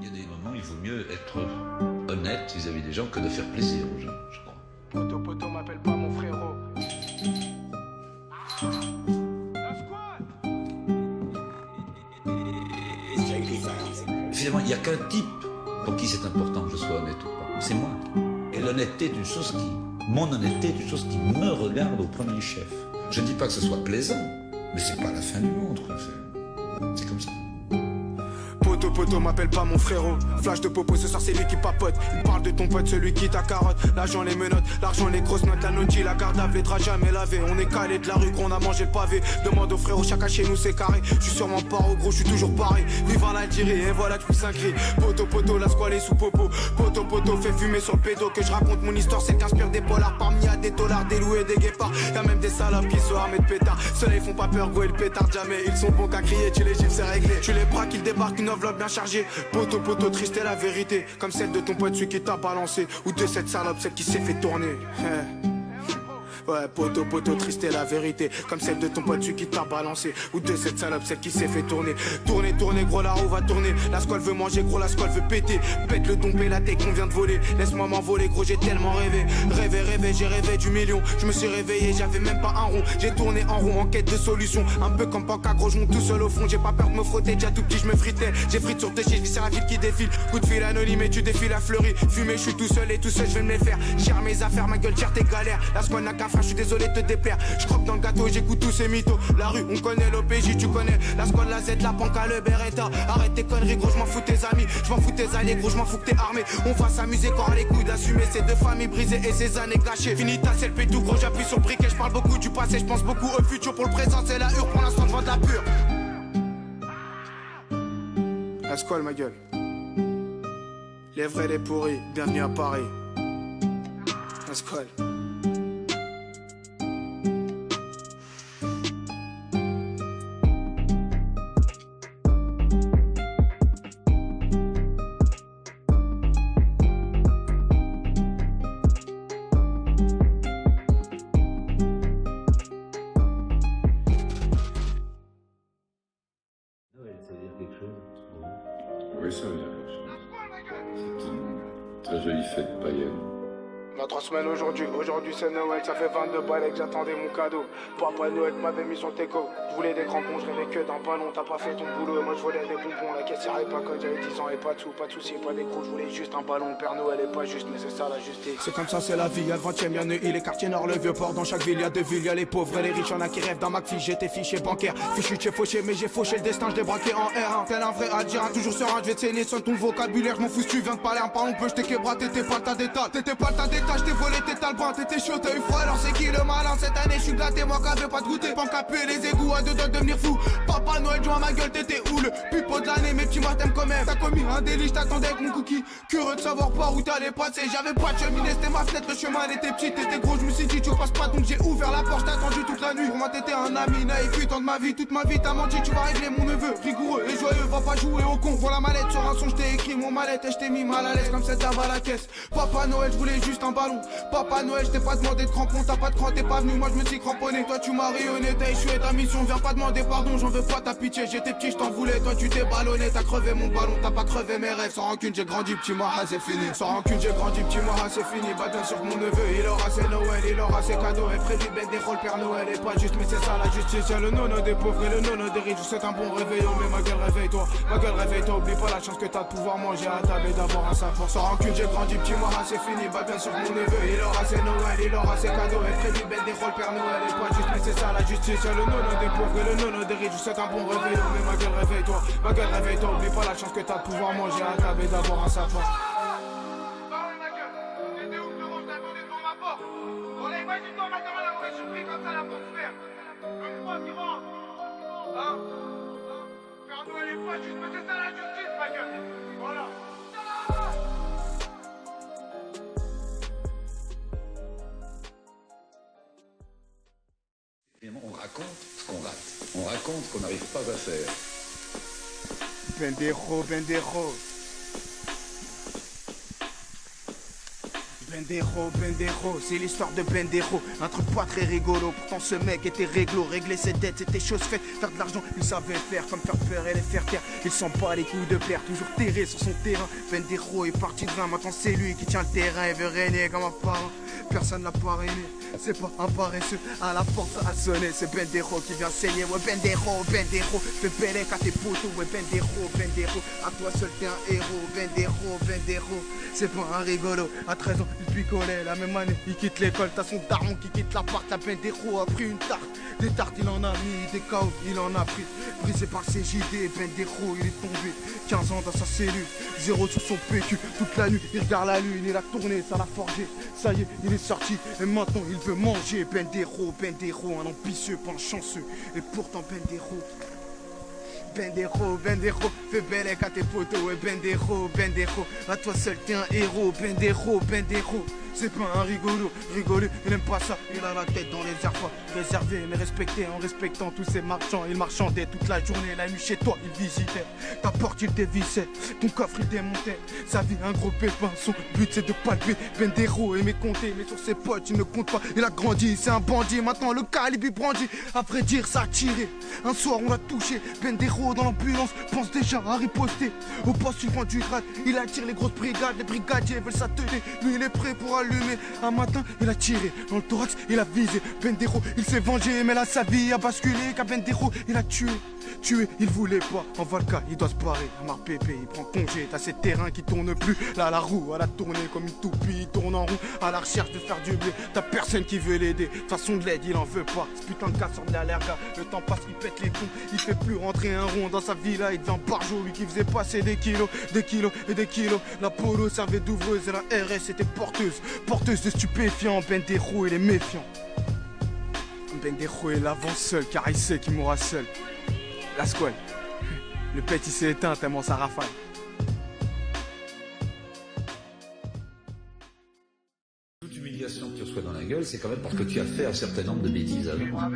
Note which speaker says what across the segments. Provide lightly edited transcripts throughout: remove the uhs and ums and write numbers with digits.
Speaker 1: Il y a des moments, il vaut mieux être honnête vis-à-vis des gens que de faire plaisir aux gens, je crois.
Speaker 2: Poto poto m'appelle pas mon frérot.
Speaker 1: Finalement, il n'y a qu'un type pour qui c'est important que je sois honnête ou pas. C'est moi. Et l'honnêteté est une chose qui... Mon honnêteté est une chose qui me regarde au premier chef. Je ne dis pas que ce soit plaisant, mais c'est pas la fin du monde, quoi. C'est comme ça.
Speaker 2: Poto poto m'appelle pas mon frérot. Flash de popo ce soir c'est lui qui papote. Il parle de ton pote, celui qui t'a carotte. L'argent les menottes, l'argent les grosses notes. La noti, la cardave, les draps jamais lavés. On est calé de la rue qu'on a mangé le pavé. Demande au frérot, chacun chez nous c'est carré. Je suis sûrement pas au gros, je suis toujours pareil. Vivant l'Algérie et voilà que je pousse un cri. Poto poto, la squale est sous popo. Poto poto, fait fumer sur le pédo. Que je raconte mon histoire, c'est qu'inspire des polars. Parmi y'a des dollars, des loups et des guépards. Y'a même des salopes qui sont armés de pétards. Ceux-là ils font pas peur, go et le pétard jamais. Ils sont bons qu'à crier, tu les gifles c'est réglé. Tu les braques, ils débarquent, une enveloppe bien chargée. Poto poto, triste est la vérité. Comme celle de ton pote, celui qui t'a balancé. Ou de cette salope, celle qui s'est fait tourner. Ouais, poto poto, triste est la vérité. Comme celle de ton pote, celui qui t'a balancé. Ou de cette salope, celle qui s'est fait tourner. Tourner, tourner, gros, la roue va tourner. La squale veut manger, gros, la squale veut péter. Pète le dompé, la tête qu'on vient de voler. Laisse-moi m'envoler, gros, j'ai tellement rêvé. Rêvé, rêvé, j'ai rêvé du million. Je me suis réveillé, j'avais même pas un rond. J'ai tourné en rond en quête de solution. Un peu comme Panka, gros, je monte tout seul au fond. J'ai pas peur de me frotter, déjà tout petit, je me fritais. J'ai frite sur tes chiens, je vis sur la ville qui défile. Coup de fil anonyme et tu défiles à fleurie. Fumé, je suis tout seul et tout seul, je vais me les faire. Gère mes affaires, ma gueule, gère tes galères. La squale n'a qu'un frère, je suis désolé de te déplaire. Je croque dans le gâteau, j'écoute tous ces mythos. La rue, on connaît l'OPJ, tu connais. La squale, la Z, la panca, le Beretta. Arrête tes conneries, gros, je m'en fous tes amis. Je m'en fous tes alliés, gros, je m'en fous que t'es armé. On va s'amuser quand les coups d'assumer ces deux familles brisées et ces années gâchées. Fini ta selfie tout gros, j'appuie sur le briquet. Je parle beaucoup du passé, je pense beaucoup au futur. Pour le présent, c'est la hure, pour l'instant, je vends de la pure. La squale, ma gueule. Les vrais, les pourris, bienvenue à Paris. La squale.
Speaker 1: Noël, ça veut dire quelque chose pour vous?
Speaker 3: Oui, ça veut dire quelque chose. C'est une très jolie fête païenne.
Speaker 2: On a 3 semaines aujourd'hui, c'est Noël, ça fait 22 balais que j'attendais mon cadeau. Papa Noël m'avait mis sur le teco. Je voulais des crampons, je rêvais que d'un ballon. T'as pas fait ton boulot et moi je voulais des bonbons. La caissière est pas quand j'avais 10 ans et pas de sous, pas de soucis, pas d'écrou. Je voulais juste un ballon, Père Noël est pas juste, mais c'est ça la justice. C'est comme ça, c'est la vie, y'a le 20ème, y'a Neuilly, les quartiers nord, le vieux port. Dans chaque ville, y'a 2 villes, y'a les pauvres et les riches, y'en a qui rêvent d'un McFi. J'étais fiché bancaire, fichu de chez fauché, mais j'ai fauché le destin, je l'ai braqué en R1. Tel un vrai Adjira, toujours sur un, je vais te saigner sur ton vocabulaire. Je m'en fous si tu viens de parler un parlons peu, je t'ai québra, t'étais pas le tas d'état. T'étais pas le tas d'état, je t'ai volé, t'étais le brin, t'étais chaud, t'as eu froid, alors c'est qui le malin? Cette année, je suis gâté, moi qu'avais pas de goûter. Panka puer les égouts, à 2 doigts de devenir fou. Papa Noël, joint ma gueule, t'étais où le pipeau de l'année? Mes petits mois t'aimes quand même. T'as commis un délit, je t'attendais avec mon cookie. Curieux de savoir par où t'allais passer. J'avais pas de cheminée, c'était ma fenêtre, le chemin elle était petite. T'étais gros, je me suis dit tu passes pas, donc j'ai ouvert la porte, t'as attendu toute la nuit. Pour moi t'étais un ami naïf, tant de ma vie, toute ma vie t'as menti. Tu vas régler mon neveu, rigoureux et joyeux, va pas jouer au con. Voilà la mallette, sur un son je t'ai écrit mon mallette et je t'ai mis mal à l'aise comme cette dame à la caisse. Papa Noël, je voulais juste un ballon. Papa Noël, je t'ai pas demandé de crampon, t'as pas de cran, t'es pas venu, moi je me suis cramponné. Toi tu m'as rayonné, t'as échoué ta mission, viens pas demander pardon, j'en veux pas ta pitié. J'étais petit, je t'en voulais, toi tu t'es ballonné, t'as crevé mon ballon, t'as pas crevé mes rêves. Sans rancune, j'ai grandi, petit moi, c'est fini. Sans rancune, j'ai grandi, petit moi, c'est fini. Bah bien sûr que mon neveu, il aura ses Noël, il aura ses cadeaux. Et prévu bête des rôles, Père Noël est pas juste, mais c'est ça la justice. Y'a le nono des pauvres et le nono des riches. C'est un bon réveillon, mais ma gueule réveille-toi. Ma gueule réveille-toi, oublie pas la chance que t'as de pouvoir manger à table et d'avoir un savoir. Sans rancune, j'ai grandi, petit moi, c'est fini. Bah bien sûr que mon neveu, il aura ses Noël, il aura ses cadeaux. Et prévu bête des rôles, Père Noël est pas juste, mais c'est ça la justice. Y'a le nono des pauvres et le nono des riches. C'est un bon réveillon, mais ma gueule réveille-toi. Ma gueule réveille-toi, oublie pas la chance que t'as de pouvoir manger à table et d'avoir un savoir.
Speaker 4: Imagine-toi maintenant la vraie surprise comme ça l'atmosphère. Le froid qui rentre. Hein? Père Noël est pas juste, mais c'est ça la justice, ma gueule. Voilà.
Speaker 1: Finalement, on raconte ce qu'on rate. On raconte ce qu'on n'arrive pas à faire.
Speaker 2: Bendejo, bendejo. Bendero, c'est l'histoire de Bendero. Un truc pas très rigolo, pourtant ce mec était réglo. Régler ses dettes, c'était chose faite. Faire de l'argent, il savait faire, comme faire peur et les faire taire. Il sent pas les coups de père, toujours terré sur son terrain. Bendero est parti de loin, maintenant c'est lui qui tient le terrain. Il veut régner comme un parent, personne l'a parrainé. C'est pas un paresseux, à la porte ça a sonné. C'est Bendero qui vient saigner. Ouais Bendero, fais belle à tes potos. Ouais Bendero, à toi seul t'es un héros. Bendero, c'est pas un rigolo. À 13 ans, il picolait, la même année, il quitte l'école. T'as son daron qui quitte l'appart. La Bendero a pris une tarte. Des tartes, il en a mis, des chaos, il en a pris. Brisé par le CJD, Bendero, il est tombé. 15 ans dans sa cellule, 0 sur son PQ. Toute la nuit, il regarde la lune, il a tourné, ça l'a forgé. Ça y est, il est sorti, et maintenant il veut manger. Bendero, un ambitieux, pas un chanceux. Et pourtant Bendero, fais belle à tes potos. Ouais Bendero, à toi seul t'es un héros. Bendero, c'est pas un rigolo, il aime pas ça, il a la tête dans les airs froids. Réservé mais respecté en respectant tous ces marchands. Il marchandait toute la journée, la nuit chez toi il visitait. Ta porte il dévissait, ton coffre il démontait. Sa vie un gros pépin, son but c'est de palper. Bendero aimait compter, mais sur ses potes il ne compte pas. Il a grandi, c'est un bandit, maintenant le calibre il brandit. Après dire ça a tiré, un soir on l'a touché. Bendero dans l'ambulance, pense déjà à riposter. Au poste suivant du grade, il attire les grosses brigades. Les brigadiers veulent s'atteler, lui il est prêt pour allumer. Un matin il a tiré, dans le thorax il a visé. Bendero il s'est vengé, mais là sa vie a basculé. Car Bendero il a tué, il voulait pas. En Valka il doit se barrer, Amar Pépé il prend congé. T'as ces terrains qui tournent plus, là la roue elle a tourné comme une toupie. Il tourne en rond à la recherche de faire du blé. T'as personne qui veut l'aider, de toute façon de l'aide il en veut pas. Ce putain de gars sort de l'allerga, le temps passe il pète les plombs. Il fait plus rentrer un rond dans sa vie là, il devient barjo. Lui qui faisait passer des kilos et des kilos. La polo servait d'ouvreuse et la RS était porteuse de stupéfiants. Bendero il est méfiant. Bendero est l'avant seul car il sait qu'il mourra seul. La squale, le pet il s'est éteint tellement ça rafale.
Speaker 1: Toute humiliation que tu reçois dans la gueule, c'est quand même parce que tu as fait un certain nombre de bêtises avant.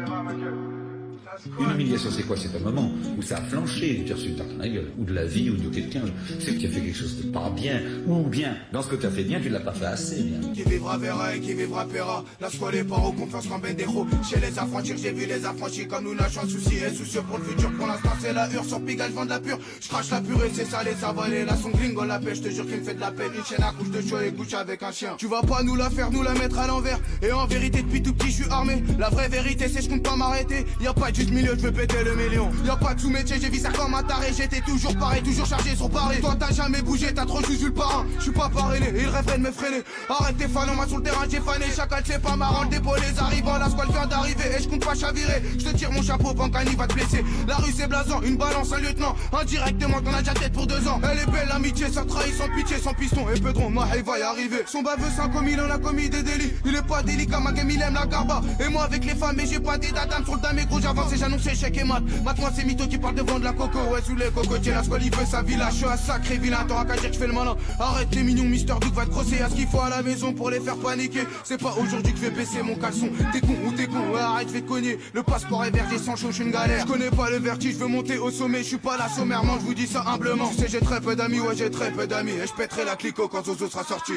Speaker 1: Une humiliation, c'est quoi? C'est un moment où ça a flanché, tu as reçu une tarte dans la gueule, ou de la vie, ou de quelqu'un. C'est que tu as fait quelque chose de pas bien, ou bien, dans ce que tu as fait bien, tu ne l'as pas fait assez bien.
Speaker 2: Qui vivra verra et qui vivra paiera. La squale est pas aux confiance qu'en Bendero. Chez les affranchis, j'ai vu les affranchis comme nous nagent en souci et soucieux pour le futur. Pour l'instant, c'est la hure sur Pigalle, je vends de la pure. Je crache la purée, c'est salé, ça va aller. Là, son gringo la pêche, je te jure qu'il me fait de la peine. Une chaîne à couche de chaud et couche avec un chien. Tu vas pas nous la faire, nous la mettre à l'envers. Et en vérité, depuis tout petit, je suis armé. La vraie vérité, c'est je compte pas m'arrêter. Y a pas de juste milieu, je veux péter le million. Y'a pas de sous-métier, j'ai vu ça comme un taré. J'étais toujours pareil, toujours chargé sur Paris. Toi t'as jamais bougé, t'as trop juste vu le parrain. J'suis pas parrainé, il rêverait de me freiner. Arrête tes fans, moi sur le terrain j'ai fané. Chacal c'est pas marrant, le dépôt les arrivants. La squale vient d'arriver et je compte pas chavirer. J'te tire mon chapeau, Bancani va te blesser. La rue c'est blasant, une balance, un lieutenant. Indirectement t'en as déjà tête pour 2 ans. Elle est belle l'amitié, ça trahit sans pitié, sans piston. Et Pedron, moi il va y arriver. Son baveux c'est un commis, il en a commis des délits. Il est pas délicat, ma game il aime la garba. Et moi avec les femmes, mais j'ai pas des dames sur le dame et gros j'avance et j'annonce échec et mat. Moi c'est mytho qui parle de vendre la coco. Ouais sous les cocotiers la squale il veut sa villa. Je suis un sacré vilain, t'auras qu'à dire que je fais le malin. Arrête t'es mignon, Mister Duke va te crosser. À ce qu'il faut à la maison pour les faire paniquer. C'est pas aujourd'hui que je vais baisser mon caleçon. T'es con ou t'es con, ouais, arrête je vais te cogner. Le passeport est vergé sans chaud, je suis une galère. Je connais pas le vertige, je veux monter au sommet. Je suis pas là sommairement, je vous dis ça humblement. Tu sais j'ai très peu d'amis, ouais j'ai très peu d'amis. Et je pèterai la clico quand Zozo sera sorti.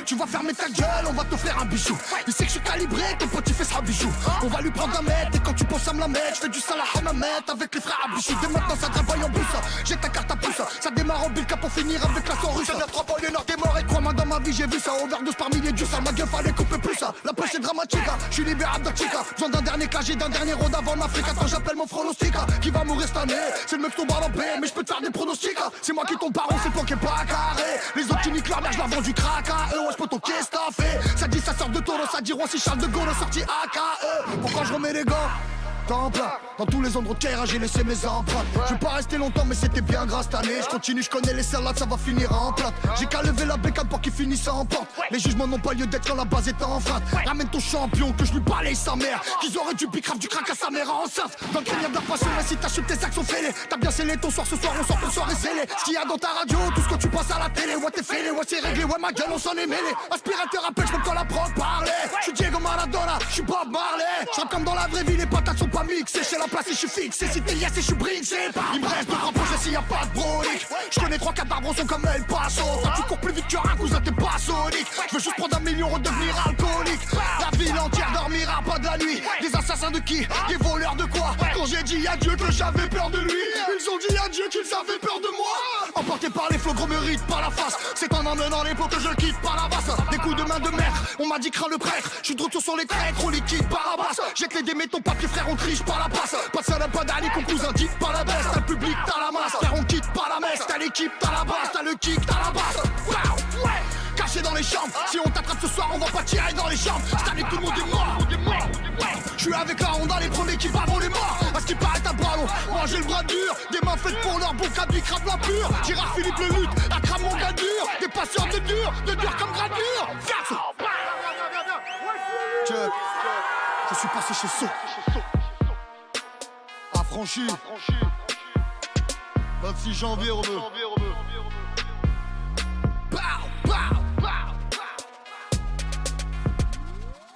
Speaker 5: Tu vas fermer ta gueule, on va t'offrir un bijou. Il sait que je suis calibré, ton pote il fait sera bijou. On va lui prendre un mètre et quand tu penses à me la mettre, je fais du salah à ma mètre avec les frères à bichou. Dès maintenant ça travaille en bus, j'ai ta carte à pouce. Ça démarre en bilka pour finir avec la russe. J'ai 3 points, nord t'es mort et crois-moi dans ma vie j'ai vu ça. Overdose par milliers du ça, ma gueule fallait couper plus ça. La poche est dramatique, je suis libérable d'Achika. Besoin d'un dernier clash et d'un dernier road avant l'Afrique. Attends j'appelle mon pronostica qui va mourir cette année. C'est le mec qui tombe en paix, mais je peux te faire des pronostics. C'est moi qui tombe par rond, c'est toi qui est pas carré. Les autres qui niquent leur mère, je leur vends du crack à eux. Ouais, ton qu'est-ce t'as fait? Ça dit ça sort de taureau, ça dit roi si Charles de Gaulle sorti AKE. Pourquoi je remets les gants? Temps plein. Dans tous les endroits de terre, j'ai laissé mes empreintes. Je vais pas rester longtemps, mais c'était bien grâce cette année. Je continue, je connais les salades, ça va finir en plate. J'ai qu'à lever la bécane pour qu'il finisse en pente. Les jugements n'ont pas lieu d'être quand la base est enfreinte. Ramène ton champion, que je lui balaye sa mère. Qu'ils auraient du bicrave, du crack à sa mère enceinte. Dans le crâne de la passion, mais si t'achètes tes actions, fais-les. T'as bien scellé ton soir, ce soir, on sort pour soirée scellé. Ce qu'il y a dans ta radio, tout ce que tu passes à la télé. Ouais, t'es fêlé, ouais, c'est réglé, ouais, ma gueule, on s'en est mêlé. Aspirateur appelle, j'peux quand la prod parler. J'suis Diego Maradona, j'suis Bob Marley. J'rappe comme dans la vraie vie, les patates sont pas mixées. Chez la place, et j'suis fixé. Si t'es yes, et j'suis brinxé. Il me reste 2 grands projets s'il y a pas de brolique. J'connais 3-4 barbres sont comme El Paso. Quand tu cours plus vite qu'un cousin, t'es pas sonique. J'veux juste prendre 1 million, redevenir alcoolique. La ville entière dormira pas de la nuit. Des assassins de qui? Des voleurs de quoi? Quand j'ai dit adieu que j'avais peur de lui, ils ont dit adieu qu'ils avaient peur de moi. Emporté par les flots, gros mérite par la face. C'est en emmenant les pots que je quitte par la basse. Des coups de main de maître, on m'a dit crains le prêtre. J'suis de retour sur les traîtres, on liquide par la basse. Jette les dés, mets ton papier frère, on triche par la passe. Pas de salade, pas d'ali, qu'on cousin, dit par la baisse. T'as le public, t'as la masse, frère, on quitte par la messe. T'as l'équipe, t'as la base, t'as le kick, t'as la basse. Wow, ouais. Caché dans les chambres, si on t'attrape ce soir, on va pas tirer dans les jambes. J't'année, tout le monde est mort. J'suis avec la Honda, les premiers qui parlent, les morts. À ce qui paraît, t'as le bras long, moi j'ai le bras dur. Des mains faites pour leur bon cabi, crabe la pure. Gérard Philippe le lutte, attrape mon gars dur. Des patients de dur comme gradure. Check, je suis passé chez So. Affranchi. 26 janvier, Romeu.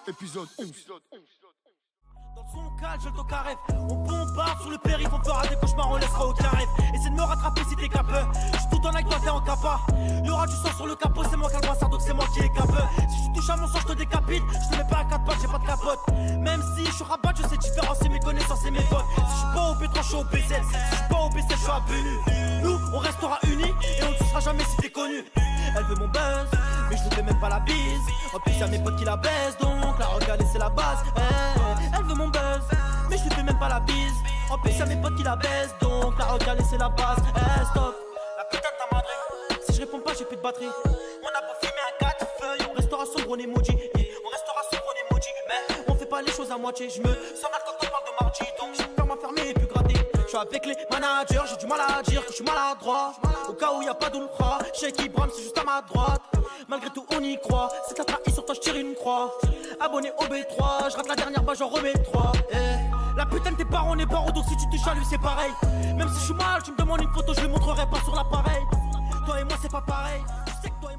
Speaker 5: Épisode 11.
Speaker 6: Dans le son calme, je le toque à rêve. On bombarde sur le périph', on fera des cauchemars, on laissera aucun rêve. Essaie de me rattraper si t'es capeux. J'suis tout en avec toi, t'es en capa. Il y aura du sang sur le capot, c'est moi qui ai le brassard, donc c'est moi qui ai capeux. Si tu touches à mon sang, je te décapite. Je te mets pas à 4 pattes, j'ai pas de capote. Même si je suis rabat, je sais différencier mes connaissances et mes potes. Si je suis pas au B3, je suis au B7. Si je suis pas au B7, je suis à Benu. Nous, on restera unis et on ne se sera jamais si t'es connu. Elle veut mon buzz, mais je lui fais même pas la bise. En plus, y'a mes potes qui la baissent, donc la regarder c'est la base. Elle veut mon buzz, mais je lui fais même pas la bise. En plus, y'a mes potes qui la baissent, donc la regarder c'est la base. Stop, la putain de ta madre. Si je réponds pas, j'ai plus de batterie. On a beau fumer un 4 feuilles, on restera sombre, on emoji. On restera sombre, on emoji. Mais on fait pas les choses à moitié. Je me sens mal quand on parle de mardi, donc j'ai peur m'a fermé et puis gratter. Je suis avec les managers, j'ai du mal à dire que je suis maladroit. Au cas où y a pas d'ultra, chez qui brame c'est juste à ma droite. Malgré tout on y croit, c'est que la trahi sur toi je tire une croix. Abonné au B3, je rate la dernière bah j'en remets 3. La putain de tes parents n'est pas donc si tu touches à lui c'est pareil. Même si je suis mal, tu me demandes une photo, je le montrerai pas sur l'appareil. Toi et moi c'est pas pareil, tu sais que toi et moi